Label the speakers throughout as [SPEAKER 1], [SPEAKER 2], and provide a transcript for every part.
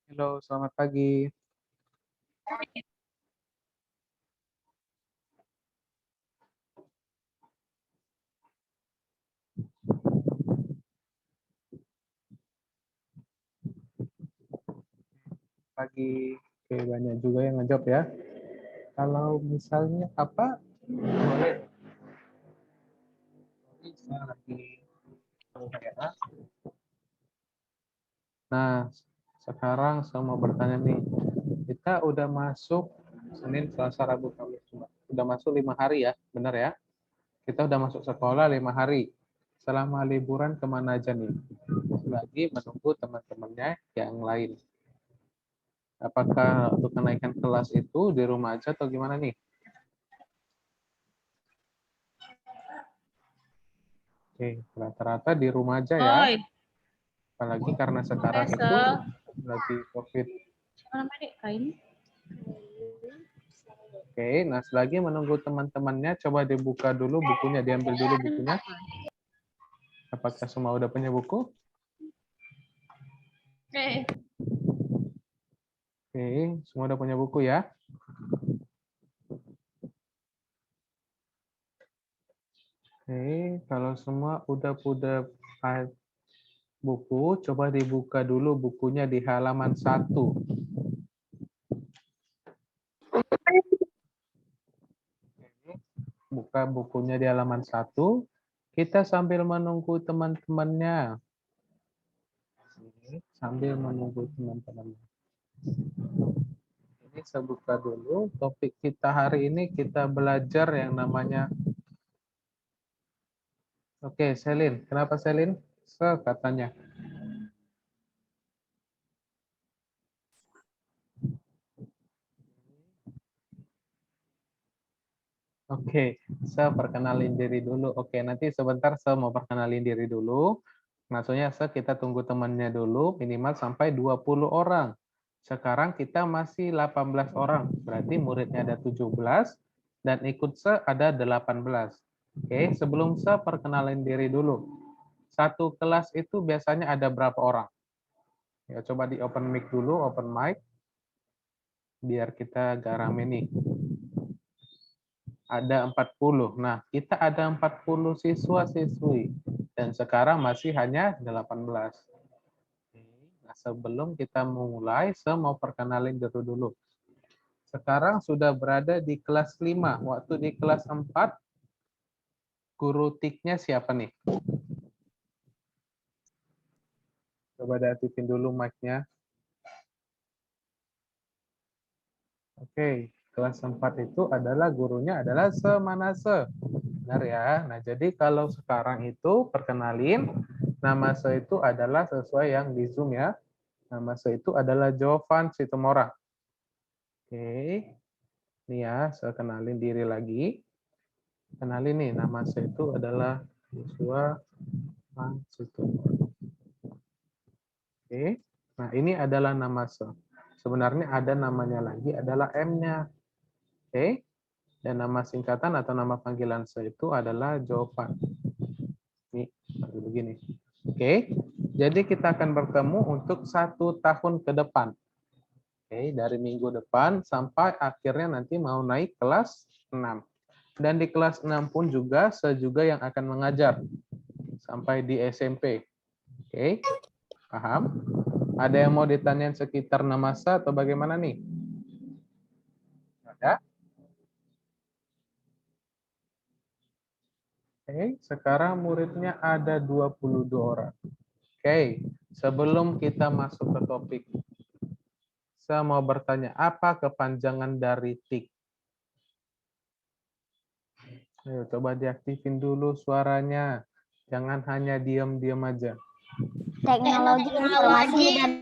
[SPEAKER 1] Halo, selamat pagi. Pagi. Oke, banyak juga yang ngejawab ya. Kalau misalnya apa? Boleh. Bisa lagi. Ya. Nah, sekarang saya mau bertanya nih. Kita udah masuk Senin, Selasa, Rabu, Kamis, Jumat. Udah masuk 5 hari ya, benar ya? Kita udah masuk sekolah 5 hari. Selama liburan kemana aja nih? Lagi menunggu teman-temannya yang lain. Apakah untuk kenaikan kelas itu di rumah aja atau gimana nih? Oke, rata-rata di rumah aja ya.
[SPEAKER 2] Oi,
[SPEAKER 1] Apalagi karena sekarang itu
[SPEAKER 2] Esel.
[SPEAKER 1] lagi COVID.
[SPEAKER 2] Mana Dek? Kain.
[SPEAKER 1] Oke, nah selagi menunggu teman-temannya, coba dibuka dulu bukunya, diambil dulu bukunya. Apakah semua udah punya buku?
[SPEAKER 2] Eh,
[SPEAKER 1] Oke, semua udah punya buku ya. Oke, kalau semua udah buku, coba dibuka dulu bukunya di halaman 1. Buka bukunya di halaman 1. Kita sambil menunggu teman-temannya. Sambil menunggu teman-temannya. Ini saya buka dulu. Topik kita hari ini kita belajar yang namanya. Oke, Selin. Kenapa Selin? Katanya. Oke, saya perkenalin diri dulu. Oke, nanti sebentar saya mau perkenalin diri dulu. Maksudnya kita tunggu temannya dulu minimal sampai 20 orang. Sekarang kita masih 18 orang. Berarti muridnya ada 17 dan ikut ada 18. Oke, sebelum saya perkenalin diri dulu. Satu kelas itu biasanya ada berapa orang? Ya, coba di open mic dulu, open mic. Biar kita agak rame nih. Ada 40. Nah, kita ada 40 siswa-siswi. Dan sekarang masih hanya 18. Nah, sebelum kita mulai, saya mau perkenalin dulu. Sekarang sudah berada di kelas 5. Waktu di kelas 4, guru tiknya siapa nih? Coba diaktifin dulu mic-nya. Oke, kelas 4 itu adalah gurunya adalah Semanase. Benar ya. Nah, jadi kalau sekarang itu perkenalin, nama saya itu adalah sesuai yang di Zoom ya. Nama saya itu adalah Jovan Situmorang. Oke, ini ya, saya kenalin diri lagi. Kenalin nih, nama saya itu adalah Joshua Situmorang. Oke, nah ini adalah nama saya. Sebenarnya ada namanya lagi, adalah M-nya. Oke, dan nama singkatan atau nama panggilan saya itu adalah Jovan. Ini begini. Oke, jadi kita akan bertemu untuk 1 tahun ke depan. Oke, dari minggu depan sampai akhirnya nanti mau naik kelas 6. Dan di kelas 6 pun juga saya juga yang akan mengajar sampai di SMP. Oke, paham? Ada yang mau ditanyain sekitar nama saya atau bagaimana nih? Ada? Oke, sekarang muridnya ada 22 orang. Oke, sebelum kita masuk ke topik, saya mau bertanya, apa kepanjangan dari TIK? Ayo, coba diaktifin dulu suaranya. Jangan hanya diam-diam aja.
[SPEAKER 3] Teknologi informasi dan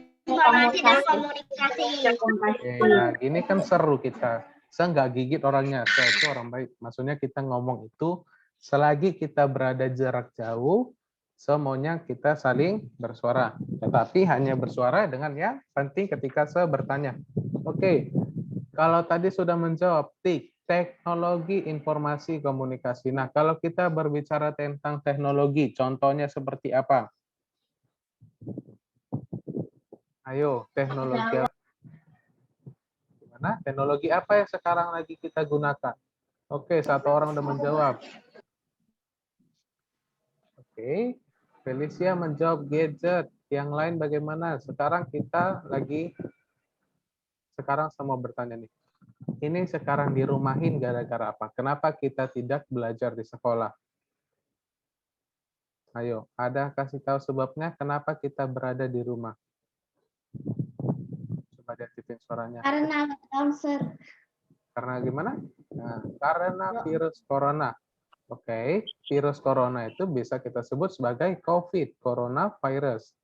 [SPEAKER 3] komunikasi.
[SPEAKER 1] Oke, nah gini kan seru kita. Saya nggak gigit orangnya, saya itu orang baik. Maksudnya kita ngomong itu, selagi kita berada jarak jauh, semuanya kita saling bersuara. Tetapi hanya bersuara dengan yang penting ketika saya bertanya. Oke, kalau tadi sudah menjawab, TIK, teknologi informasi komunikasi. Nah, kalau kita berbicara tentang teknologi, contohnya seperti apa? Ayo, teknologi apa? Gimana? Teknologi apa yang sekarang lagi kita gunakan? Oke, satu orang udah menjawab. Oke, Felicia menjawab gadget. Yang lain bagaimana? Sekarang saya mau bertanya nih. Ini sekarang dirumahin gara-gara apa? Kenapa kita tidak belajar di sekolah? Ayo, ada kasih tahu sebabnya kenapa kita berada di rumah? Coba diaktifin suaranya.
[SPEAKER 3] Karena lockdown.
[SPEAKER 1] Karena gimana? Nah, karena virus corona. Oke, virus corona itu bisa kita sebut sebagai COVID, coronavirus.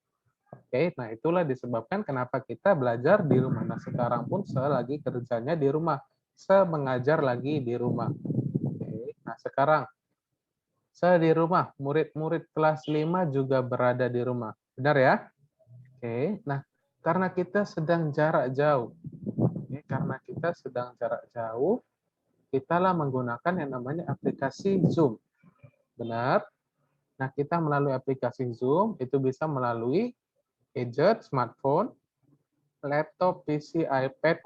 [SPEAKER 1] Oke, nah itulah disebabkan kenapa kita belajar di rumah. Nah, sekarang pun saya lagi kerjanya di rumah. Saya mengajar lagi di rumah. Oke, nah sekarang saya di rumah, murid-murid kelas 5 juga berada di rumah. Benar ya? Oke, nah karena kita sedang jarak jauh. Karena kita sedang jarak jauh, kitalah menggunakan yang namanya aplikasi Zoom. Benar? Nah, kita melalui aplikasi Zoom itu bisa melalui gadget, smartphone, laptop, PC, iPad,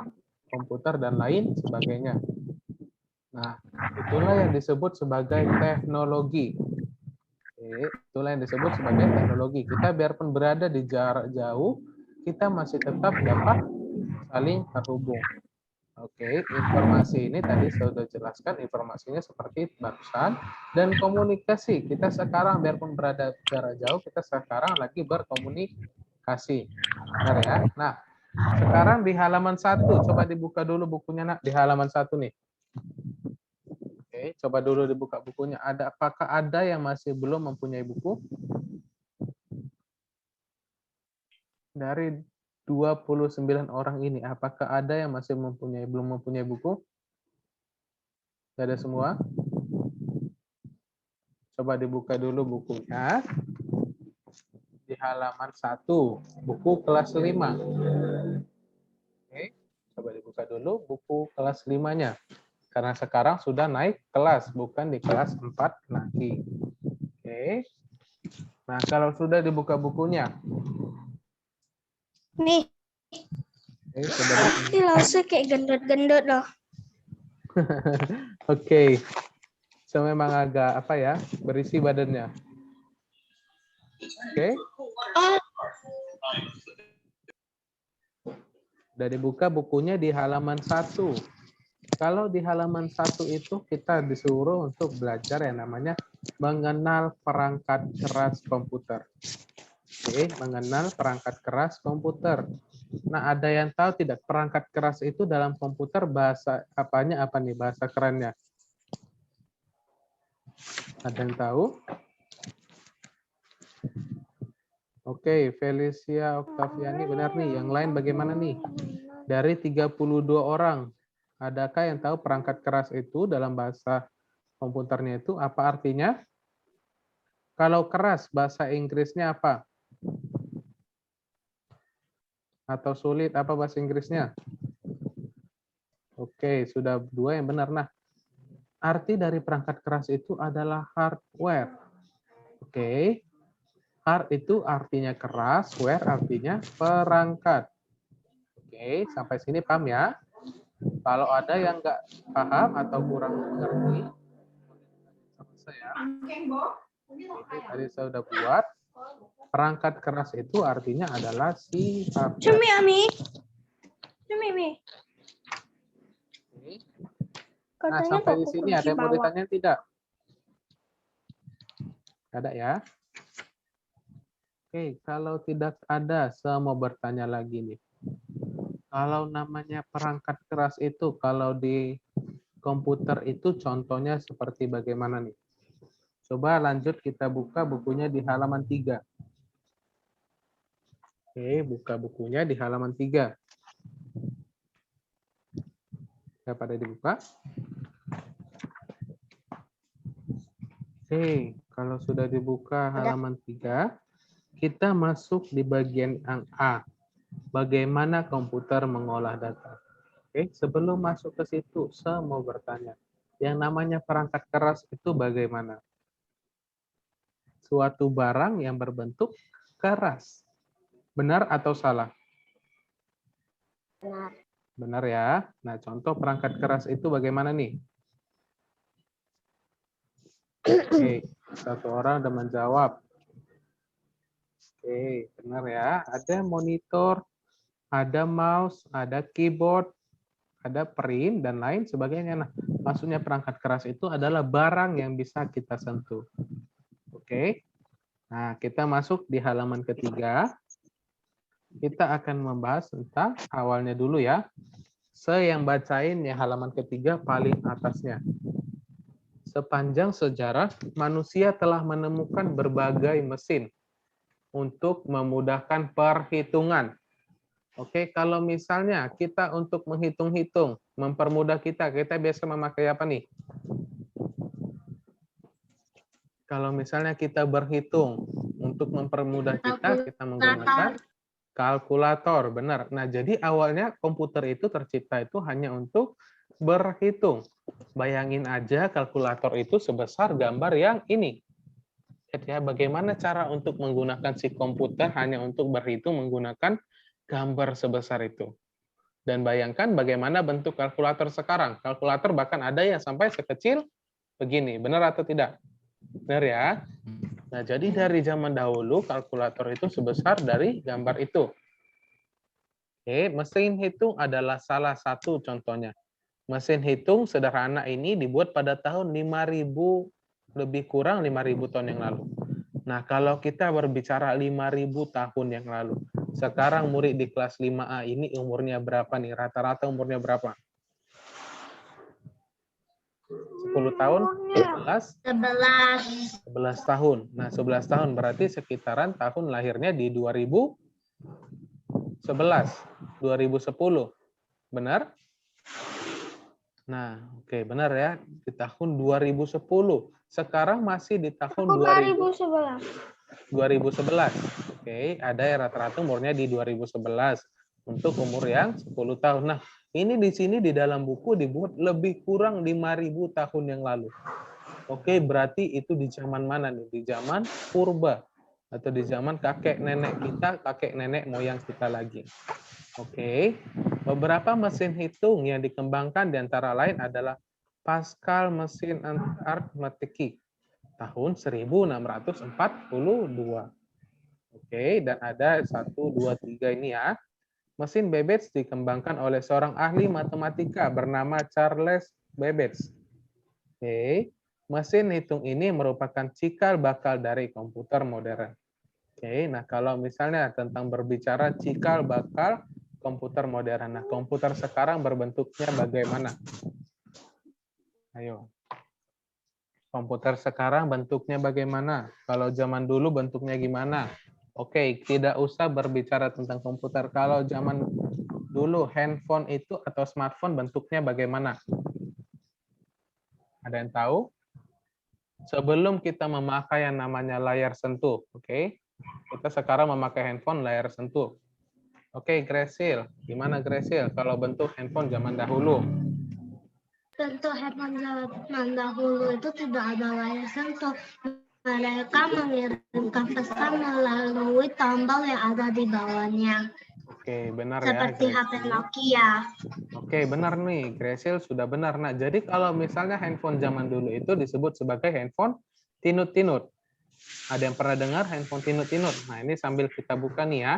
[SPEAKER 1] komputer, dan lain sebagainya. Nah, itulah yang disebut sebagai teknologi. Oke, itulah yang disebut sebagai teknologi. Kita biarpun berada di jarak jauh, kita masih tetap dapat saling terhubung. Oke, informasi ini tadi saya sudah jelaskan, informasinya seperti barusan. Dan komunikasi, kita sekarang biarpun berada jarak jauh, kita sekarang lagi berkomunikasi. Benar ya? Nah, sekarang di halaman 1, coba dibuka dulu bukunya, Nak, di halaman 1 nih. Oke, coba dulu dibuka bukunya. Apakah ada yang masih belum mempunyai buku? Dari 29 orang ini, apakah ada yang masih belum mempunyai buku? Tidak ada semua? Coba dibuka dulu bukunya. Di halaman 1, buku kelas 5. Oke, coba dibuka dulu buku kelas 5-nya. Karena sekarang sudah naik kelas, bukan di kelas 4 lagi. Oke. Nah, kalau sudah dibuka bukunya.
[SPEAKER 3] Nih. Ini langsung kayak gendut-gendut loh.
[SPEAKER 1] Oke. So memang agak apa ya, berisi badannya. Oke. Udah dibuka bukunya di halaman 1. Kalau di halaman 1 itu kita disuruh untuk belajar yang namanya mengenal perangkat keras komputer. Oke, mengenal perangkat keras komputer. Nah, ada yang tahu tidak perangkat keras itu dalam komputer bahasa apanya apa nih, bahasa kerennya? Ada yang tahu? Oke, Felicia Octaviani benar nih. Yang lain bagaimana nih? Dari 32 orang, adakah yang tahu perangkat keras itu dalam bahasa komputernya itu apa artinya? Kalau keras, bahasa Inggrisnya apa? Atau sulit, apa bahasa Inggrisnya? Oke, sudah 2 yang benar. Nah, arti dari perangkat keras itu adalah hardware. Oke, hard itu artinya keras, ware artinya perangkat. Oke, sampai sini paham ya? Kalau ada yang nggak paham atau kurang mengerti, sama saya. Ini tadi saya udah buat. Perangkat keras itu artinya adalah si hardware.
[SPEAKER 3] Cumi, Ami. Cumi, Mi.
[SPEAKER 1] Nah, sampai di sini ada yang mau ditanya tidak? Ada ya? Oke, kalau tidak ada, saya mau bertanya lagi nih. Kalau namanya perangkat keras itu, kalau di komputer itu contohnya seperti bagaimana nih? Coba lanjut kita buka bukunya di halaman 3. Oke, buka bukunya di halaman 3. Sudah pada dibuka? Oke, kalau sudah dibuka halaman 3, kita masuk di bagian yang A. Bagaimana komputer mengolah data? Oke, sebelum masuk ke situ, saya mau bertanya. Yang namanya perangkat keras itu bagaimana? Suatu barang yang berbentuk keras. Benar atau salah? Benar ya. Nah, contoh perangkat keras itu bagaimana nih? Oke, satu orang udah menjawab. Oke, benar ya. Ada monitor, ada mouse, ada keyboard, ada print, dan lain sebagainya. Nah, maksudnya perangkat keras itu adalah barang yang bisa kita sentuh. Oke. Nah, kita masuk di halaman ketiga. Kita akan membahas tentang awalnya dulu ya. Yang bacain ya halaman ketiga paling atasnya. Sepanjang sejarah, manusia telah menemukan berbagai mesin untuk memudahkan perhitungan. Oke, kalau misalnya kita untuk menghitung-hitung, mempermudah kita biasa memakai apa nih? Kalau misalnya kita berhitung, untuk mempermudah kita menggunakan kalkulator, benar. Nah, jadi awalnya komputer itu tercipta itu hanya untuk berhitung. Bayangin aja kalkulator itu sebesar gambar yang ini. Ya, bagaimana cara untuk menggunakan si komputer hanya untuk berhitung menggunakan gambar sebesar itu. Dan bayangkan bagaimana bentuk kalkulator sekarang. Kalkulator bahkan ada yang sampai sekecil begini. Benar atau tidak? Benar ya? Nah, jadi dari zaman dahulu kalkulator itu sebesar dari gambar itu. Oke, mesin hitung adalah salah satu contohnya. Mesin hitung sederhana ini dibuat pada tahun 5000 lebih kurang 5000 tahun yang lalu. Nah, kalau kita berbicara 5000 tahun yang lalu, sekarang murid di kelas 5A ini umurnya berapa nih? Rata-rata umurnya berapa? 10 tahun? 11? 11 tahun. Nah, 11 tahun berarti sekitaran tahun lahirnya di 2011, 2010. Benar? Nah, oke, benar ya. Di tahun 2010. Sekarang masih di tahun
[SPEAKER 3] 2011.
[SPEAKER 1] 2011. Oke, ada yang rata-rata umurnya di 2011 untuk umur yang 10 tahun. Nah, ini di sini di dalam buku dibuat lebih kurang 5000 tahun yang lalu. Oke, berarti itu di zaman mana nih? Di zaman purba atau di zaman kakek nenek kita, kakek nenek moyang kita lagi. Oke, beberapa mesin hitung yang dikembangkan di antara lain adalah Pascal mesin arithmetic tahun 1642. Oke, dan ada 1, 2, 3 ini ya. Mesin Babbage dikembangkan oleh seorang ahli matematika bernama Charles Babbage. Oke, mesin hitung ini merupakan cikal bakal dari komputer modern. Oke, nah kalau misalnya tentang berbicara cikal bakal komputer modern. Nah, komputer sekarang berbentuknya bagaimana? Ayo. Komputer sekarang bentuknya bagaimana? Kalau zaman dulu bentuknya gimana? Oke, tidak usah berbicara tentang komputer. Kalau zaman dulu handphone itu atau smartphone bentuknya bagaimana? Ada yang tahu? Sebelum kita memakai yang namanya layar sentuh, oke? Kita sekarang memakai handphone layar sentuh. Oke, Grasil. Gimana Grasil kalau bentuk handphone zaman dahulu?
[SPEAKER 3] Bentuk handphone zaman dahulu itu tidak ada layar sentuh. Mereka mengirimkan pesan melalui tombol yang ada di bawahnya.
[SPEAKER 1] Oke, benar
[SPEAKER 3] Seperti
[SPEAKER 1] ya.
[SPEAKER 3] HP Nokia.
[SPEAKER 1] Oke, benar nih. Grasil sudah benar. Nah, jadi kalau misalnya handphone zaman dulu itu disebut sebagai handphone tinut-tinut. Ada yang pernah dengar handphone tinut-tinut? Nah, ini sambil kita buka nih ya.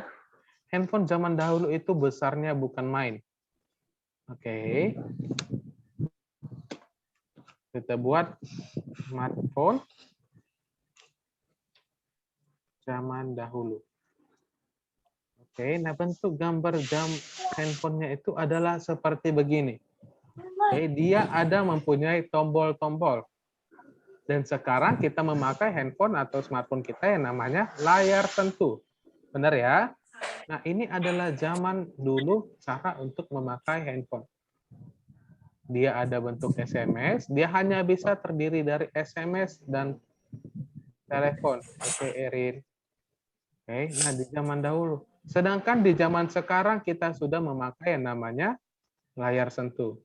[SPEAKER 1] Handphone zaman dahulu itu besarnya bukan main. Oke. Kita buat smartphone zaman dahulu. Oke, nah bentuk gambar handphonenya itu adalah seperti begini. Oke, dia ada mempunyai tombol-tombol. Dan sekarang kita memakai handphone atau smartphone kita yang namanya layar sentuh. Benar ya? Nah, ini adalah zaman dulu cara untuk memakai handphone. Dia ada bentuk SMS, dia hanya bisa terdiri dari SMS dan telepon. Oke, Erin. Oke, nah di zaman dahulu. Sedangkan di zaman sekarang kita sudah memakai yang namanya layar sentuh.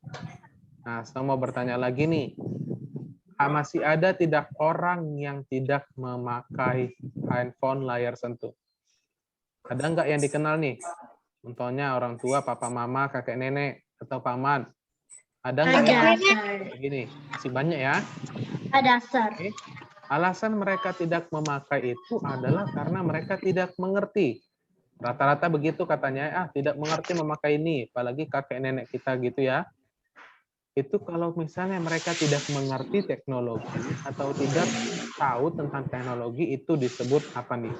[SPEAKER 1] Nah, saya mau bertanya lagi nih. Masih ada tidak orang yang tidak memakai handphone layar sentuh? Ada nggak yang dikenal nih? Contohnya orang tua, papa, mama, kakek, nenek, atau paman. Ada nggak yang begini? Masih banyak ya.
[SPEAKER 3] Ada, Sir.
[SPEAKER 1] Oke. Alasan mereka tidak memakai itu adalah karena mereka tidak mengerti. Rata-rata begitu katanya, tidak mengerti memakai ini, apalagi kakek nenek kita gitu ya. Itu kalau misalnya mereka tidak mengerti teknologi atau tidak tahu tentang teknologi, itu disebut apa nih?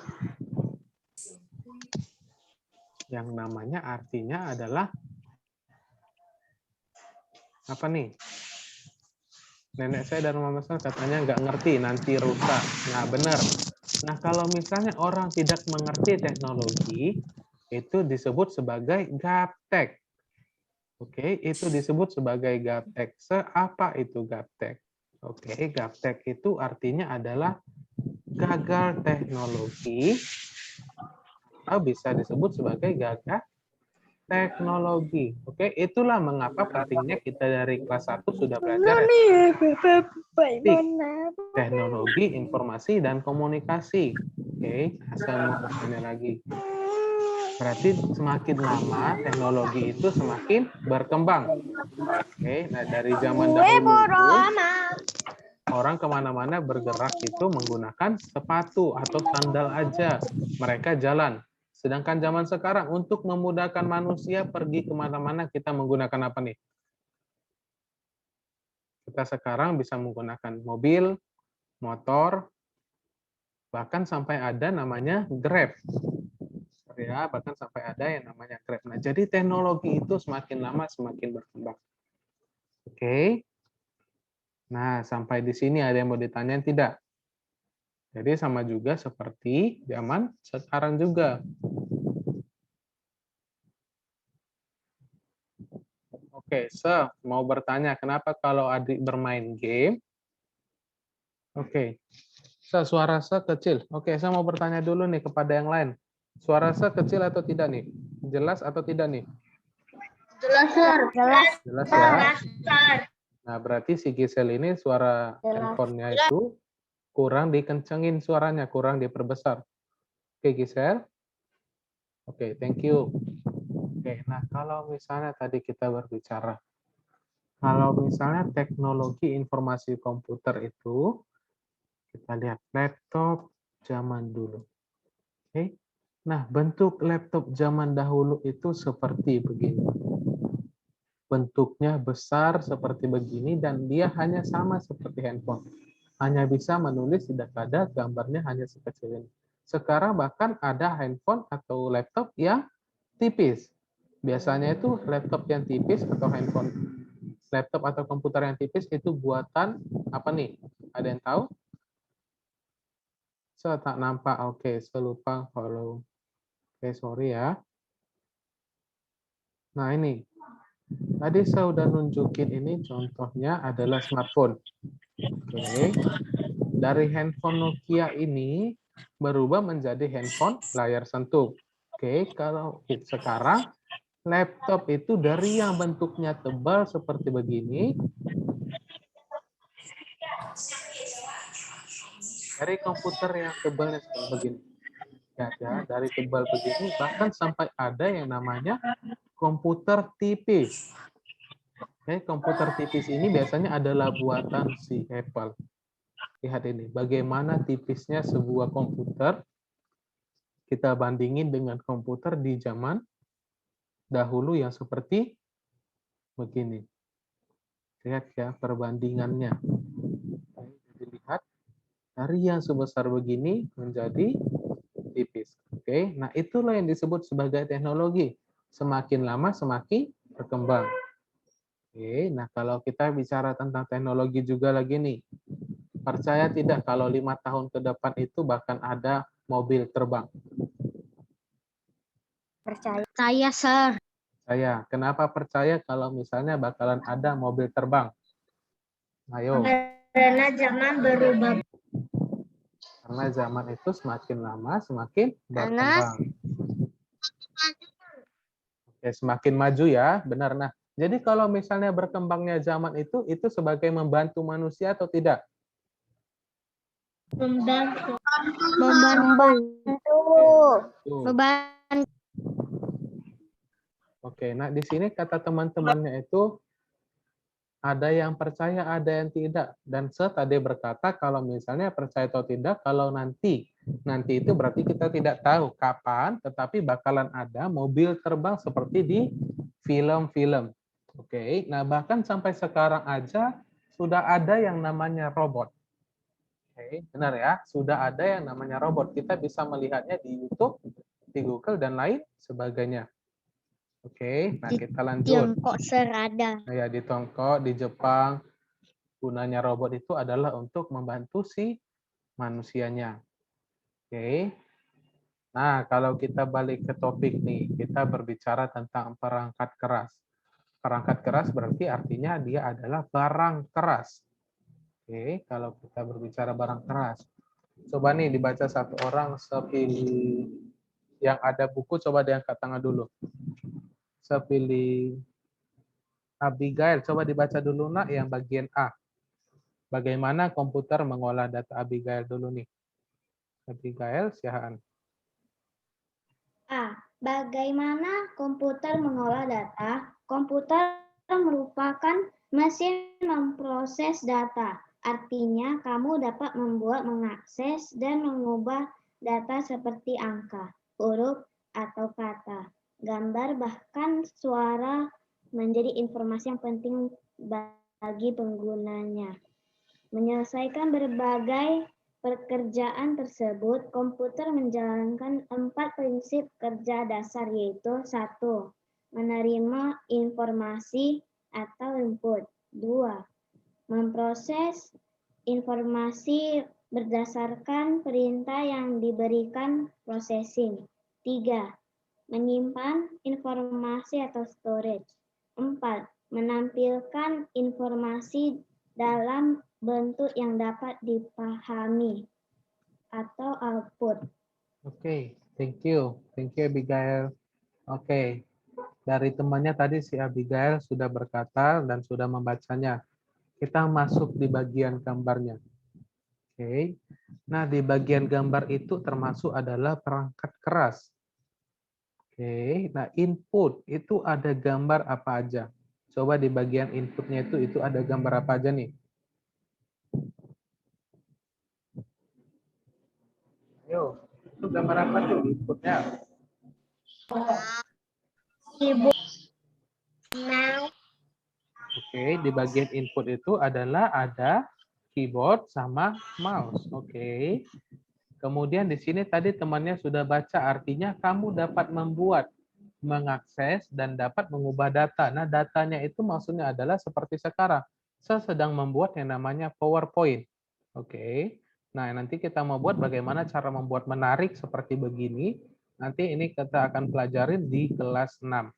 [SPEAKER 1] Yang namanya artinya adalah apa nih? Nenek saya dan mama saya katanya nggak ngerti, nanti rusak. Nah, benar. Nah, kalau misalnya orang tidak mengerti teknologi, itu disebut sebagai gaptek. Oke, itu disebut sebagai gaptek. Apa itu gaptek? Oke, gaptek itu artinya adalah gagal teknologi, atau bisa disebut sebagai gagal teknologi. Oke, itulah mengapa pentingnya kita dari kelas 1 sudah belajar teknologi, informasi, dan komunikasi. Oke, saya mau bertanya lagi. Berarti semakin lama teknologi itu semakin berkembang. Oke, nah dari zaman dahulu itu, orang kemana-mana bergerak itu menggunakan sepatu atau sandal aja. Mereka jalan. Sedangkan zaman sekarang untuk memudahkan manusia pergi kemana-mana kita menggunakan apa nih? Kita sekarang bisa menggunakan mobil, motor, bahkan sampai ada namanya Grab. Ya, bahkan sampai ada yang namanya Grab. Nah, jadi teknologi itu semakin lama semakin berkembang. Oke. Nah, sampai di sini ada yang mau ditanyain tidak? Jadi sama juga seperti zaman sekarang juga. Oke, mau bertanya, kenapa kalau adik bermain game? Oke, suara kecil. Oke, saya mau bertanya dulu nih kepada yang lain. Suara kecil atau tidak nih? Jelas atau tidak nih?
[SPEAKER 3] Jelas, Sir. Jelas.
[SPEAKER 1] Jelas ya. Nah, berarti si Gisel ini suara handphonenya itu kurang dikencengin suaranya, kurang diperbesar. Oke, Gisel. Oke, thank you. Oke, nah kalau misalnya tadi kita berbicara, kalau misalnya teknologi informasi komputer itu, kita lihat laptop zaman dulu. Oke, nah bentuk laptop zaman dahulu itu seperti begini. Bentuknya besar seperti begini dan dia hanya sama seperti handphone. Hanya bisa menulis, tidak ada gambarnya hanya sekecil ini. Sekarang bahkan ada handphone atau laptop yang tipis. Biasanya itu laptop yang tipis atau handphone, laptop atau komputer yang tipis itu buatan apa nih? Ada yang tahu? Saya tak nampak. Oke, saya lupa kalau. Oke, sorry ya. Nah, ini. Tadi saya udah nunjukin ini contohnya adalah smartphone. Oke. Dari handphone Nokia ini berubah menjadi handphone layar sentuh. Oke, kalau sekarang laptop itu dari yang bentuknya tebal seperti begini, dari komputer yang tebalnya seperti begini. Ya, dari tebal begini, bahkan sampai ada yang namanya komputer tipis. Oke, komputer tipis ini biasanya adalah buatan si Apple. Lihat ini, bagaimana tipisnya sebuah komputer. Kita bandingin dengan komputer di zaman dahulu yang seperti begini. Lihat ya perbandingannya. Jadi lihat dari yang sebesar begini menjadi tipis. Oke, nah itulah yang disebut sebagai teknologi. Semakin lama semakin berkembang. Oke, nah kalau kita bicara tentang teknologi juga lagi nih. Percaya tidak kalau 5 tahun ke depan itu bahkan ada mobil terbang?
[SPEAKER 3] Percaya, Sir.
[SPEAKER 1] Saya. Kenapa percaya kalau misalnya bakalan ada mobil terbang? Ayo.
[SPEAKER 3] Karena zaman berubah.
[SPEAKER 1] Karena zaman itu semakin lama semakin berkembang. Oke, semakin maju ya, benar. Nah, jadi kalau misalnya berkembangnya zaman itu sebagai membantu manusia atau tidak?
[SPEAKER 3] Membantu.
[SPEAKER 1] Membantu.
[SPEAKER 3] Membantu.
[SPEAKER 1] Oke, nah di sini kata teman-temannya itu ada yang percaya, ada yang tidak. Dan tadi berkata kalau misalnya percaya atau tidak, kalau nanti itu berarti kita tidak tahu kapan, tetapi bakalan ada mobil terbang seperti di film-film. Oke, nah bahkan sampai sekarang aja sudah ada yang namanya robot. Oke, benar ya, sudah ada yang namanya robot. Kita bisa melihatnya di YouTube, di Google, dan lain sebagainya. Oke, nah kita lanjut.
[SPEAKER 3] Tiongkok serada.
[SPEAKER 1] Nah, ya, di Tiongkok, di Jepang, gunanya robot itu adalah untuk membantu si manusianya. Oke. Nah, kalau kita balik ke topik nih, kita berbicara tentang perangkat keras. Perangkat keras berarti artinya dia adalah barang keras. Oke, kalau kita berbicara barang keras. Coba nih dibaca satu orang sepilih yang ada buku, coba diangkat tangan dulu. Sepilih Abigail, coba dibaca dulu nak yang bagian A. Bagaimana komputer mengolah data Abigail dulu nih. Abigail, silakan.
[SPEAKER 2] A. Bagaimana komputer mengolah data? Komputer merupakan mesin memproses data. Artinya, kamu dapat membuat, mengakses, dan mengubah data seperti angka, huruf, atau kata, gambar, bahkan suara menjadi informasi yang penting bagi penggunanya. Menyelesaikan berbagai pekerjaan tersebut, komputer menjalankan 4 prinsip kerja dasar, yaitu 1. Menerima informasi atau input. 2. Memproses informasi berdasarkan perintah yang diberikan, processing. 3. Menyimpan informasi atau storage. 4. Menampilkan informasi dalam bentuk yang dapat dipahami atau output.
[SPEAKER 1] Oke, thank you. Thank you, Abigail. Oke, dari temannya tadi si Abigail sudah berkata dan sudah membacanya. Kita masuk di bagian gambarnya. Oke, nah di bagian gambar itu termasuk adalah perangkat keras. Oke, nah input itu ada gambar apa aja? Coba di bagian inputnya itu ada gambar apa aja nih? Ayo, itu gambar apa tuh inputnya?
[SPEAKER 3] Ibu. Mau.
[SPEAKER 1] Oke, di bagian input itu adalah ada keyboard sama mouse. Oke. Kemudian di sini tadi temannya sudah baca, artinya kamu dapat membuat, mengakses, dan dapat mengubah data. Nah, datanya itu maksudnya adalah seperti sekarang. Saya sedang membuat yang namanya PowerPoint. Oke. Nah, nanti kita mau buat bagaimana cara membuat menarik seperti begini. Nanti ini kita akan pelajarin di kelas 6.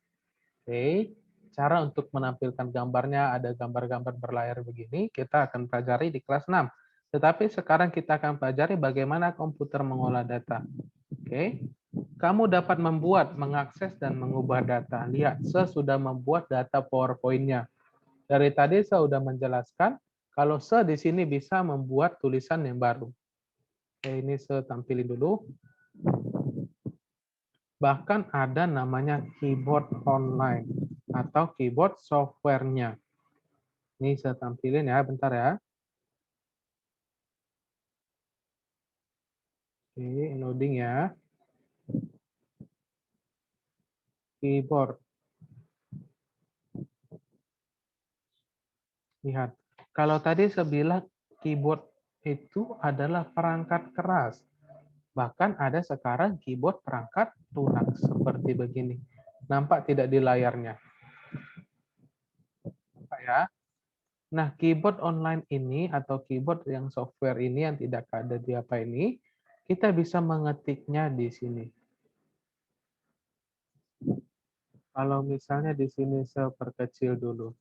[SPEAKER 1] Oke. Cara untuk menampilkan gambarnya, ada gambar-gambar berlayar begini, kita akan pelajari di kelas 6. Tetapi sekarang kita akan pelajari bagaimana komputer mengolah data. Oke. Kamu dapat membuat, mengakses, dan mengubah data. Lihat, saya sudah membuat data PowerPoint-nya. Dari tadi saya sudah menjelaskan, kalau saya di sini bisa membuat tulisan yang baru. Oke, ini saya tampilin dulu. Bahkan ada namanya keyboard online atau keyboard software-nya. Ini saya tampilin ya, bentar ya. Oke, loading ya. Keyboard. Lihat, kalau tadi saya bilang keyboard itu adalah perangkat keras. Bahkan ada sekarang keyboard perangkat lunak seperti begini. Nampak tidak di layarnya? Nampak ya? Nah, keyboard online ini atau keyboard yang software ini yang tidak ada di apa ini, kita bisa mengetiknya di sini. Kalau misalnya di sini saya perkecil dulu.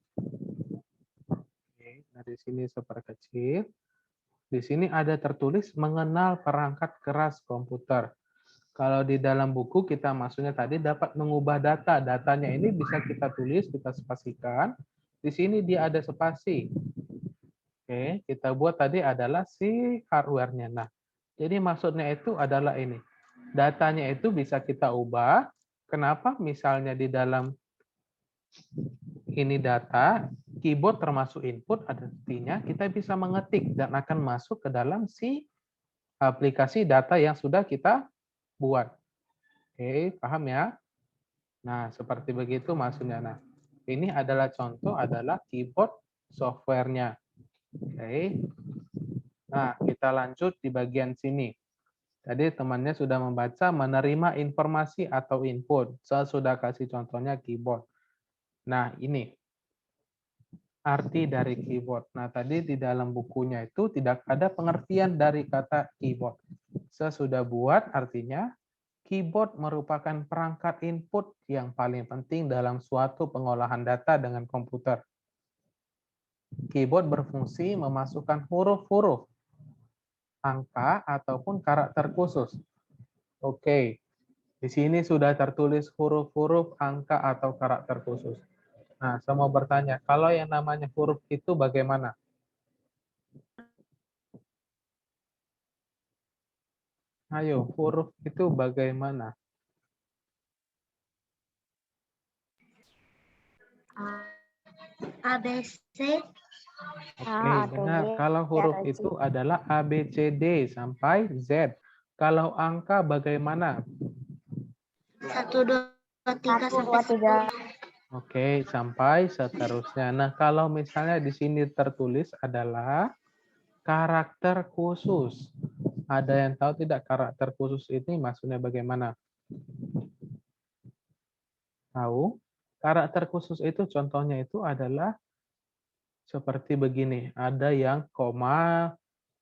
[SPEAKER 1] Oke, nah di sini saya perkecil. Di sini ada tertulis mengenal perangkat keras komputer. Kalau di dalam buku kita maksudnya tadi dapat mengubah data. Datanya ini bisa kita tulis, kita spasikan. Di sini dia ada spasi. Oke, kita buat tadi adalah si hardware-nya. Nah, jadi maksudnya itu adalah ini. Datanya itu bisa kita ubah. Kenapa? Misalnya di dalam ini data, keyboard termasuk input, artinya kita bisa mengetik dan akan masuk ke dalam si aplikasi data yang sudah kita buat. Oke, paham ya? Nah, seperti begitu maksudnya. Nah, ini adalah contoh adalah keyboard software-nya. Oke. Nah, kita lanjut di bagian sini. Tadi temannya sudah membaca menerima informasi atau input. Saya sudah kasih contohnya keyboard. Nah, ini arti dari keyboard. Nah, tadi di dalam bukunya itu tidak ada pengertian dari kata keyboard. Saya sudah buat artinya keyboard merupakan perangkat input yang paling penting dalam suatu pengolahan data dengan komputer. Keyboard berfungsi memasukkan huruf-huruf, angka, ataupun karakter khusus. Oke, di sini sudah tertulis huruf-huruf, angka, atau karakter khusus. Nah, saya mau bertanya, kalau yang namanya huruf itu bagaimana? Ayo, huruf itu bagaimana?
[SPEAKER 3] A, B, C.
[SPEAKER 1] Oke, benar. Kalau huruf itu adalah A, B, C, D, sampai Z. Kalau angka bagaimana?
[SPEAKER 3] 1, 2, 3, sampai 10.
[SPEAKER 1] Oke, sampai seterusnya. Nah, kalau misalnya di sini tertulis adalah karakter khusus. Ada yang tahu tidak karakter khusus ini maksudnya bagaimana? Tahu? Karakter khusus itu contohnya itu adalah seperti begini. Ada yang koma,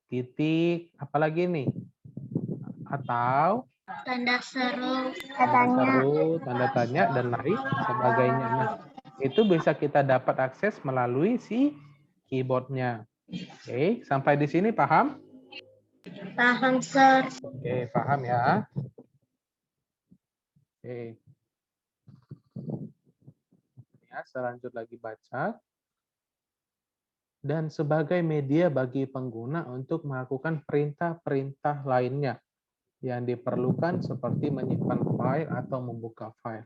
[SPEAKER 1] titik, apalagi nih? Atau
[SPEAKER 3] Tanda seru.
[SPEAKER 1] tanda tanya, dan lain sebagainya. Nah, itu bisa kita dapat akses melalui si keyboardnya. Oke, sampai di sini paham?
[SPEAKER 3] Paham, Sir.
[SPEAKER 1] Oke, paham ya. Oke. Ya, saya lanjut lagi baca. Dan sebagai media bagi pengguna untuk melakukan perintah-perintah lainnya yang diperlukan seperti menyimpan file atau membuka file.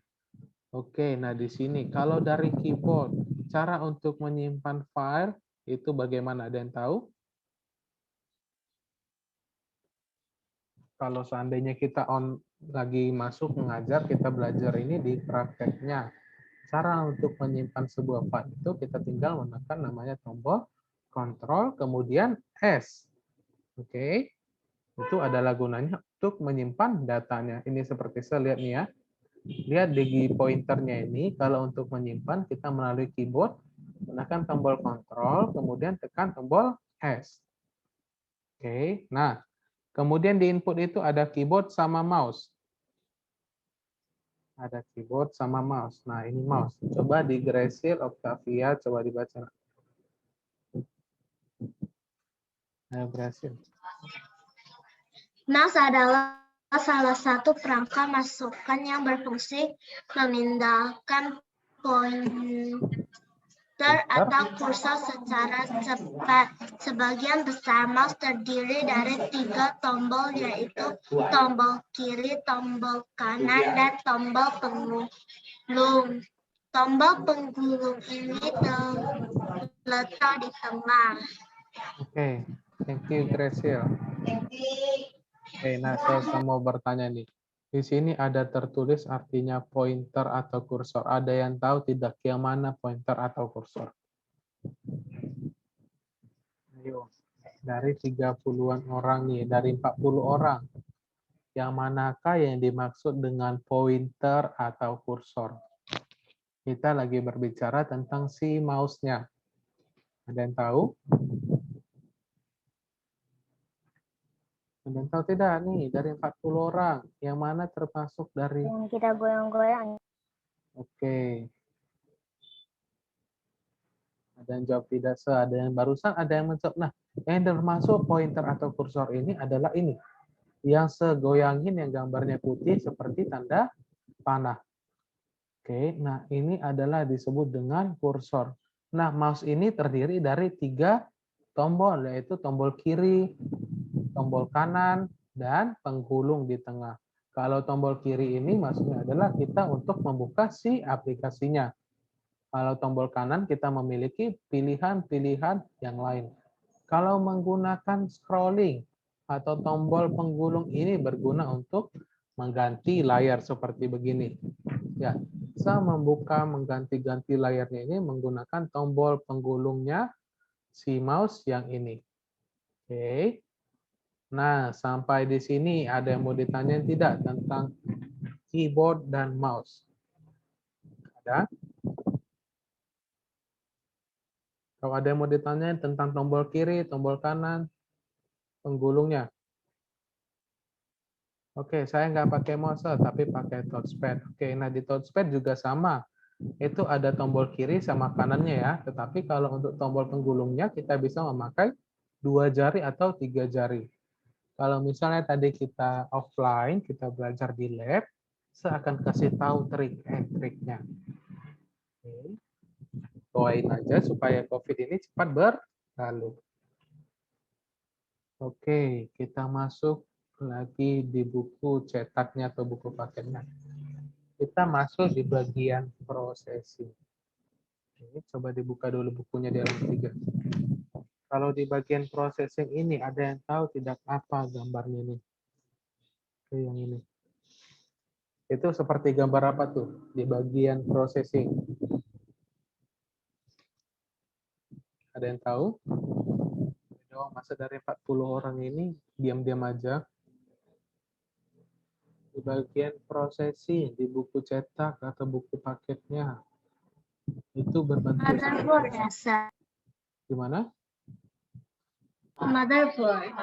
[SPEAKER 1] Oke, nah di sini kalau dari keyboard, cara untuk menyimpan file itu bagaimana? Ada yang tahu? Kalau seandainya kita lagi masuk mengajar, kita belajar ini di prakteknya. Cara untuk menyimpan sebuah file itu kita tinggal menekan namanya tombol kontrol, kemudian S. Oke, itu adalah gunanya untuk menyimpan datanya. Ini seperti saya lihat nih ya. Lihat di pointernya ini, kalau untuk menyimpan kita melalui keyboard, tekan tombol kontrol, kemudian tekan tombol S. Oke, nah kemudian di input itu ada keyboard sama mouse. Ada keyboard sama mouse. Nah, ini mouse. Coba di Gracie Octavia, coba dibaca. Ayo, Gracie.
[SPEAKER 3] Mouse adalah salah satu perangkat masukan yang berfungsi memindahkan pointer atau kursor secara cepat. Sebagian besar mouse terdiri dari 3 tombol, yaitu tombol kiri, tombol kanan, dan tombol penggulung. Tombol penggulung ini terletak di tengah.
[SPEAKER 1] Oke, thank you, Gracie. Oke, nah saya mau bertanya nih. Di sini ada tertulis artinya pointer atau kursor. Ada yang tahu tidak yang mana pointer atau kursor? Ayo, dari 30-an orang nih, dari 40 orang. Yang manakah yang dimaksud dengan pointer atau kursor? Kita lagi berbicara tentang si mouse-nya. Ada yang tahu? Ada yang tahu tidak nih, dari 40 orang, yang mana termasuk dari...
[SPEAKER 2] Yang kita goyang-goyang.
[SPEAKER 1] Oke. Ada yang jawab tidak, ada yang barusan, ada yang menjawab. Nah, yang termasuk pointer atau kursor ini adalah ini. Yang segoyangin yang gambarnya putih seperti tanda panah. Oke, nah ini adalah disebut dengan kursor. Nah, mouse ini terdiri dari 3 tombol, yaitu tombol kiri, tombol kanan, dan penggulung di tengah. Kalau tombol kiri ini maksudnya adalah kita untuk membuka si aplikasinya. Kalau tombol kanan kita memiliki pilihan-pilihan yang lain. Kalau menggunakan scrolling atau tombol penggulung ini berguna untuk mengganti layar seperti begini. Ya, saya membuka mengganti-ganti layarnya ini menggunakan tombol penggulungnya si mouse yang ini. Oke. Nah, sampai di sini ada yang mau ditanyain tidak tentang keyboard dan mouse? Ada? Kalau ada yang mau ditanyain tentang tombol kiri, tombol kanan, penggulungnya. Oke, saya nggak pakai mouse, tapi pakai touchpad. Oke, nah di touchpad juga sama. Itu ada tombol kiri sama kanannya ya. Tetapi kalau untuk tombol penggulungnya, kita bisa memakai 2 jari atau 3 jari. Kalau misalnya tadi kita offline, kita belajar di lab, saya akan kasih tahu trik and triknya. Oke. Doain aja supaya COVID ini cepat berlalu. Oke, kita masuk lagi di buku cetaknya atau buku paketnya. Kita masuk di bagian processing. Oke, coba dibuka dulu bukunya di halaman 3. Kalau di bagian processing ini, ada yang tahu tidak apa gambarnya ini? Oke, yang ini. Itu seperti gambar apa tuh di bagian processing? Ada yang tahu? Oh, masa dari 40 orang ini diam-diam aja. Di bagian processing, di buku cetak atau buku paketnya, itu berbentuk
[SPEAKER 3] Motherboard ya,
[SPEAKER 1] gimana?
[SPEAKER 3] motherboard.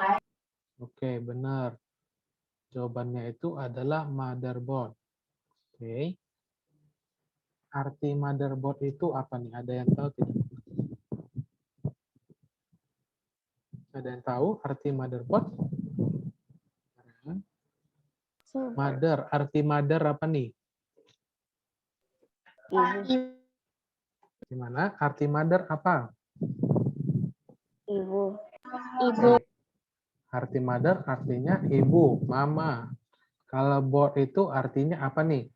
[SPEAKER 1] Oke, benar. Jawabannya itu adalah motherboard. Oke. Arti motherboard itu apa nih? Ada yang tahu tidak? Ada yang tahu arti motherboard? Mother, arti mother apa nih? Gimana? Arti mother apa?
[SPEAKER 3] Ibu. Ibu.
[SPEAKER 1] Arti mother artinya ibu, mama. Kalau board itu artinya apa nih?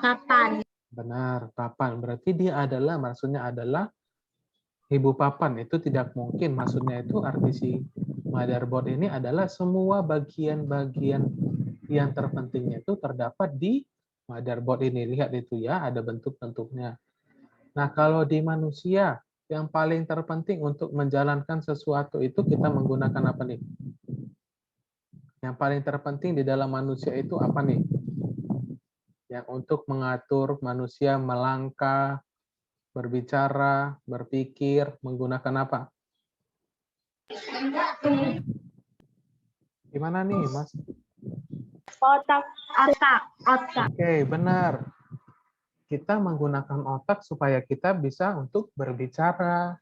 [SPEAKER 3] Papan.
[SPEAKER 1] Benar, papan. Berarti dia adalah, maksudnya adalah ibu papan. Itu tidak mungkin. Maksudnya itu arti si motherboard ini adalah semua bagian-bagian yang terpentingnya itu terdapat di motherboard ini. Lihat itu ya, ada bentuk-bentuknya. Nah, kalau di manusia, yang paling terpenting untuk menjalankan sesuatu itu kita menggunakan apa nih? Yang paling terpenting di dalam manusia itu apa nih? Yang untuk mengatur manusia melangkah, berbicara, berpikir, menggunakan apa? Gimana nih, Mas?
[SPEAKER 3] Otak. Otak. Otak.
[SPEAKER 1] Oke, benar. Kita menggunakan otak supaya kita bisa untuk berbicara,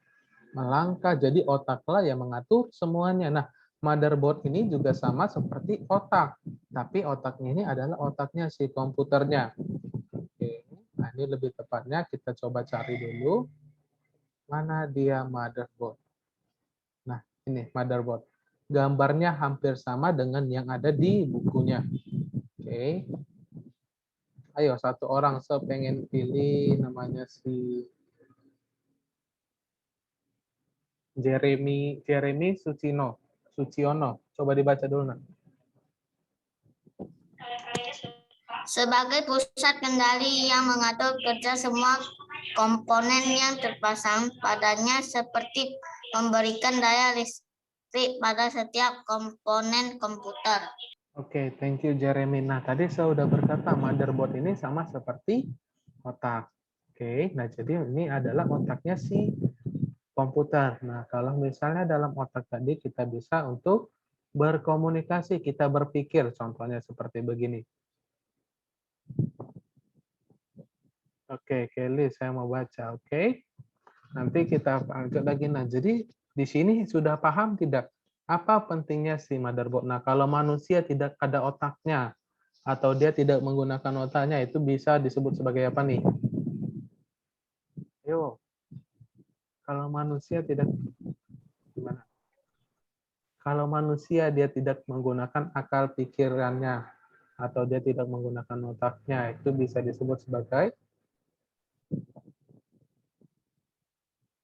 [SPEAKER 1] melangkah. Jadi otaklah yang mengatur semuanya. Nah, motherboard ini juga sama seperti otak. Tapi otaknya ini adalah otaknya si komputernya. Oke. Nah, ini lebih tepatnya kita coba cari dulu. Mana dia motherboard? Nah, ini motherboard. Gambarnya hampir sama dengan yang ada di bukunya. Oke. Ayo, satu orang saya pengen pilih namanya si Jeremy Suciono. Coba dibaca dulu, Nak.
[SPEAKER 4] Sebagai pusat kendali yang mengatur kerja semua komponen yang terpasang padanya seperti memberikan daya listrik pada setiap komponen komputer.
[SPEAKER 1] Oke, thank you Jeremy. Nah, tadi saya sudah berkata motherboard ini sama seperti otak. Oke, nah jadi ini adalah otaknya si komputer. Nah, kalau misalnya dalam otak tadi kita bisa untuk berkomunikasi, kita berpikir, contohnya seperti begini. Oke, Kelly, saya mau baca. Oke, nanti kita lanjut lagi. Nah, jadi di sini sudah paham tidak? Apa pentingnya si motherboard? Nah, kalau manusia tidak ada otaknya, atau dia tidak menggunakan otaknya, itu bisa disebut sebagai apa nih? Yo, kalau manusia tidak, gimana? Kalau manusia dia tidak menggunakan akal pikirannya, atau dia tidak menggunakan otaknya, itu bisa disebut sebagai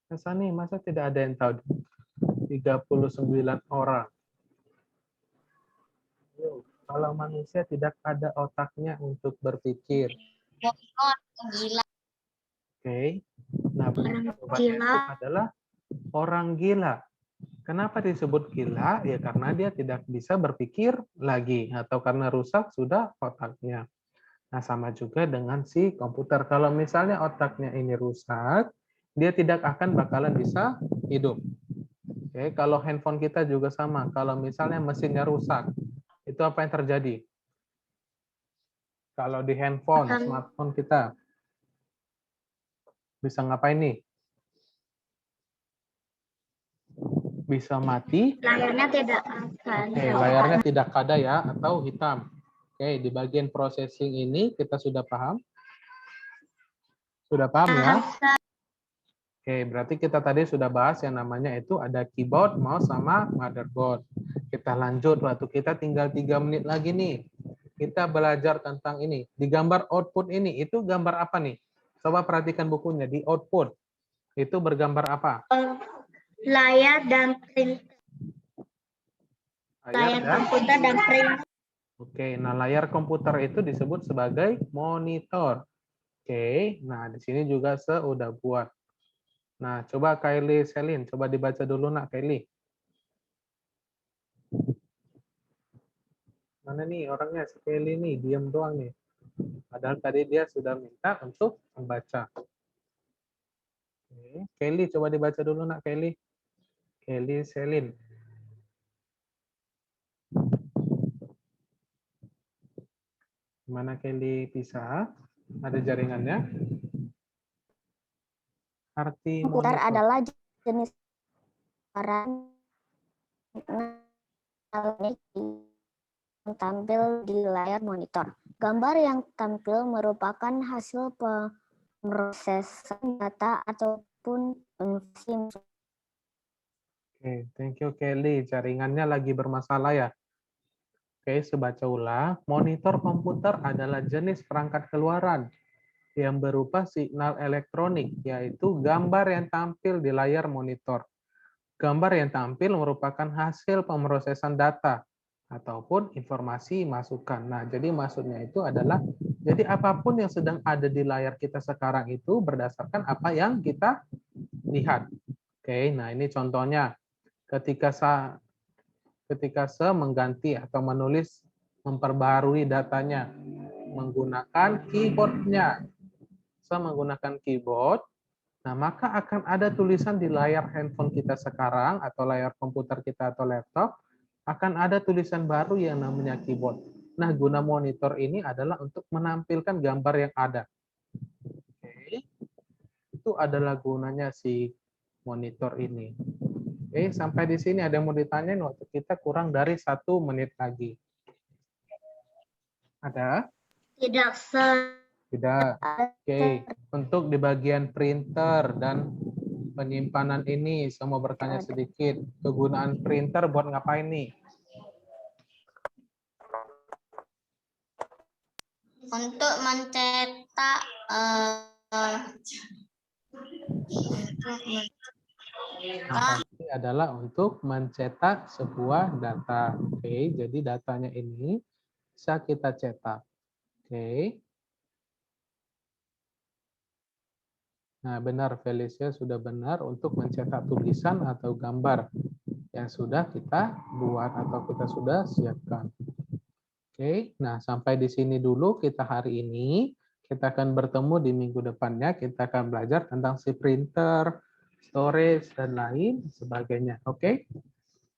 [SPEAKER 1] Hasani, masa tidak ada yang tahu? 39 orang. Yo, kalau manusia tidak ada otaknya untuk berpikir.
[SPEAKER 4] Gila.
[SPEAKER 1] Oke. Nah,
[SPEAKER 3] Orang
[SPEAKER 1] jawabannya
[SPEAKER 3] gila.
[SPEAKER 1] itu adalah orang gila. Kenapa disebut gila? Ya karena dia tidak bisa berpikir lagi atau karena rusak sudah otaknya. Nah, sama juga dengan si komputer. Kalau misalnya otaknya ini rusak, dia tidak akan bakalan bisa hidup. Oke, kalau handphone kita juga sama. Kalau misalnya mesinnya rusak, itu apa yang terjadi? Kalau di handphone,
[SPEAKER 3] Akan-
[SPEAKER 1] smartphone kita, bisa ngapain nih? Bisa mati.
[SPEAKER 3] Layarnya tidak akan.
[SPEAKER 1] Oke, layarnya tidak ada ya, atau hitam. Oke, di bagian processing ini kita sudah paham? Sudah paham ya? Oke, berarti kita tadi sudah bahas yang namanya itu ada keyboard, mouse, sama motherboard. Kita lanjut, waktu kita tinggal 3 menit lagi nih. Kita belajar tentang ini. Di gambar output ini, itu gambar apa nih? Coba perhatikan bukunya, di output. Itu bergambar apa?
[SPEAKER 3] Layar dan print. Layar
[SPEAKER 1] dan
[SPEAKER 3] komputer dan print.
[SPEAKER 1] Oke, nah layar komputer itu disebut sebagai monitor. Oke, nah di sini juga udah buat. Nah, coba Kylie Selin, coba dibaca dulu nak Kylie. Mana nih orangnya, si Kylie nih, diam doang nih. Padahal tadi dia sudah minta untuk membaca. Oke, Kylie, coba dibaca dulu nak Kylie. Kylie Selin. Mana Kelly bisa? Ada jaringannya? Arti
[SPEAKER 5] Komputer
[SPEAKER 1] monitor.
[SPEAKER 5] adalah jenis barang yang tampil di layar monitor. Gambar yang tampil merupakan hasil pemrosesan data ataupun informasi.
[SPEAKER 1] Oke, thank you Kelly. Jaringannya lagi bermasalah ya. Oke, sebaca ulang. Monitor komputer adalah jenis perangkat keluaran yang berupa signal elektronik, yaitu gambar yang tampil di layar monitor. Gambar yang tampil merupakan hasil pemrosesan data ataupun informasi masukan. Nah, jadi maksudnya itu adalah, jadi apapun yang sedang ada di layar kita sekarang itu berdasarkan apa yang kita lihat. Oke, nah ini contohnya. Ketika mengganti atau menulis, memperbaharui datanya menggunakan keyboard-nya. Menggunakan keyboard, nah maka akan ada tulisan di layar handphone kita sekarang atau layar komputer kita atau laptop, akan ada tulisan baru yang namanya keyboard. Nah, guna monitor ini adalah untuk menampilkan gambar yang ada. Oke. Itu adalah gunanya si monitor ini. Oke, sampai di sini ada yang mau ditanyain, waktu kita kurang dari 1 menit lagi. Ada?
[SPEAKER 3] Tidak
[SPEAKER 1] Tidak. Oke, untuk di bagian printer dan penyimpanan ini, saya mau bertanya sedikit. Kegunaan printer buat ngapain nih?
[SPEAKER 4] Untuk mencetak
[SPEAKER 1] Ini adalah untuk mencetak sebuah data. Oke, jadi datanya ini bisa kita cetak. Oke. Nah, benar Felicia sudah benar untuk mencetak tulisan atau gambar yang sudah kita buat atau kita sudah siapkan. Oke, nah sampai di sini dulu kita hari ini. Kita akan bertemu di minggu depannya. Kita akan belajar tentang si printer, storage, dan lain sebagainya. Oke?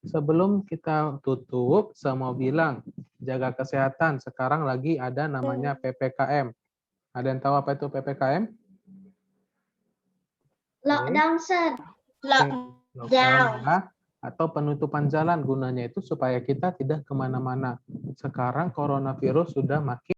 [SPEAKER 1] Sebelum kita tutup, saya mau bilang, jaga kesehatan. Sekarang lagi ada namanya PPKM. Ada yang tahu apa itu PPKM?
[SPEAKER 2] Lockdown, Sir.
[SPEAKER 1] Lockdown ya, atau penutupan jalan, gunanya itu supaya kita tidak kemana-mana. Sekarang coronavirus sudah makin